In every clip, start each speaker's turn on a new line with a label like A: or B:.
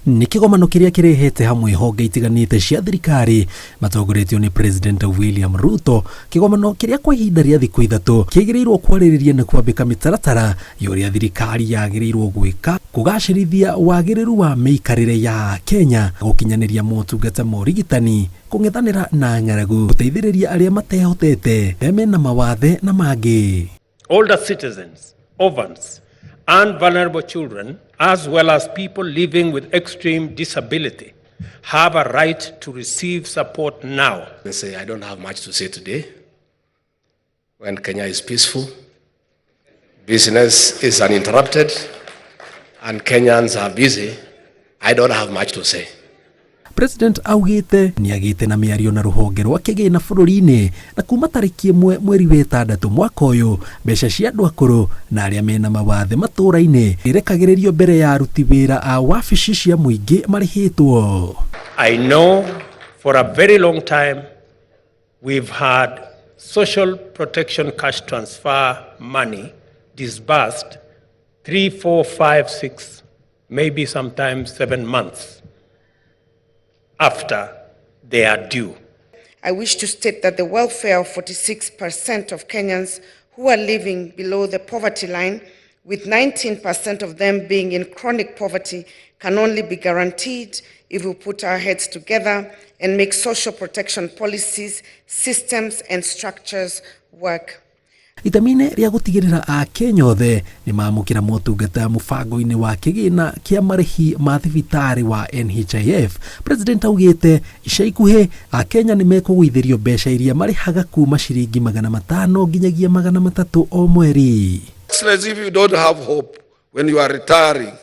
A: Nĩ kĩgomano kĩrĩa kĩrehete hamwe honge itiganĩte cia thirikari matongoretio nĩ President William Ruto. Kĩgomano kĩrĩa kwa ihinda rĩa thikũ ithatũ kĩagĩrĩirwo kwarĩrĩria na kwambĩka mĩtaratara ya ũrĩa thirikari yagĩrĩirwo gwĩka kũgacĩrithia wagĩrĩru wa mĩikarĩre ya Kenya, gũkinyanĩria motungata ma ũrigitani, kũng'ethanĩra na ng'aragu, gũteithĩrĩria arĩa matehotete, mena mawathe na mangĩ.
B: Older citizens, orphans, and vulnerable children, as well as people living with extreme disability, have a right to receive support now.
C: I don't have much to say today. When Kenya is peaceful, business is uninterrupted, and Kenyans are busy, I don't have much to say.
A: President augite ni agite na miario na ruhonge rwa kĩgĩna bũrũri-inĩ na kuma tarĩki 1 mweri wa 6 mwaka ũyũ, mbeca cia andũ akũrũ na arĩa mena mawathe matũũra-inĩ irekagĩrĩrio mbere ya aruti wĩra a wabici cia mũingĩ marĩhĩtwo.
B: I know for a very long time we've had social protection cash transfer money disbursed 3, 4, 5, 6, maybe sometimes 7 months after they are due.
D: I wish to state that the welfare of 46% of Kenyans who are living below the poverty line, with 19% of them being in chronic poverty, can only be guaranteed if we put our heads together and make social protection policies, systems and structures work.
A: Itamine rĩa gũtigĩrĩra a Kenya othe nĩ mamũkĩra motungata mũbango-inĩ wa kĩgĩna kĩa marĩhi ma thibitarĩ wa NHIF. President augĩte ica ikuhĩ a Kenya nĩ mekũgũithĩrio mbeca iria marĩhaga kuma ciringi 500 nginyagia 300 o mweri.
E: It's as if you don't have hope when you are retiring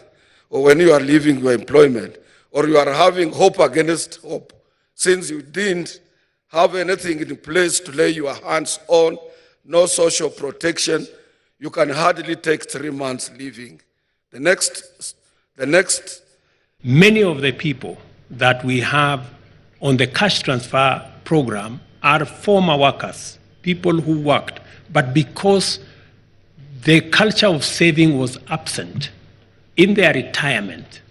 E: or when you are leaving your employment, or you are having hope against hope, since you didn't have anything in place to lay your hands on. No social protection, you can hardly take 3 months leaving. The next.
B: Many of the people that we have on the cash transfer program are former workers, people who worked, but because the culture of saving was absent in their retirement,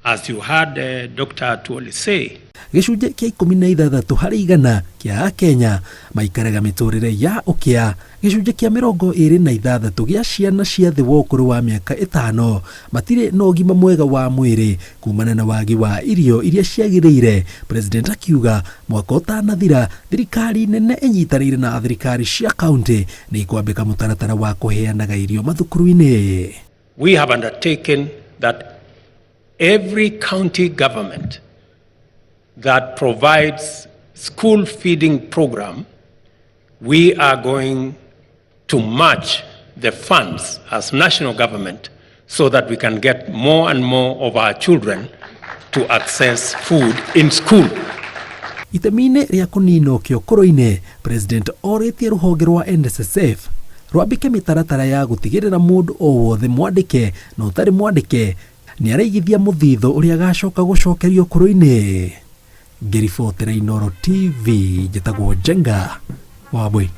B: as you heard Dr. Atuoli say,
A: gĩcunjĩ kĩa 16 harĩ igana kĩa Kenya maikaraga mĩtũrĩre ya ũkĩa. Gĩcunjĩ kĩa 26 gĩa ciana cia thĩ wa ũkũrũ wa mĩaka 5 matirĩ na ũgima mwega wa mwĩrĩ kumana na wagi wa irio iria ciagĩrĩire. President akiuga mwaka ũtanathira thirikari nene ĩnyitanĩire na thirikari cia kaunti nĩ ikwambĩka mũtaratara wa kũheanaga irio mathukuru-inĩ.
B: We have undertaken that every county government that provides school feeding program, we are going to match the funds as national government so that we can get more and more of our children to access food in school.
A: Itamine rĩa kũnina ũkĩa ũkũrũ-inĩ, President orĩtie rũhonge rwa NSSF rwambĩke mĩtaratara ya gũtigĩrĩra mũndũ o wothe mwandĩke na ũtarĩ mwandĩke nĩ araigithia mũthithũ ũrĩa agacoka gũcokerio ũkũrũ-inĩ. Ngĩribotera Inooro TV, njĩtagwo Jenga Wabui.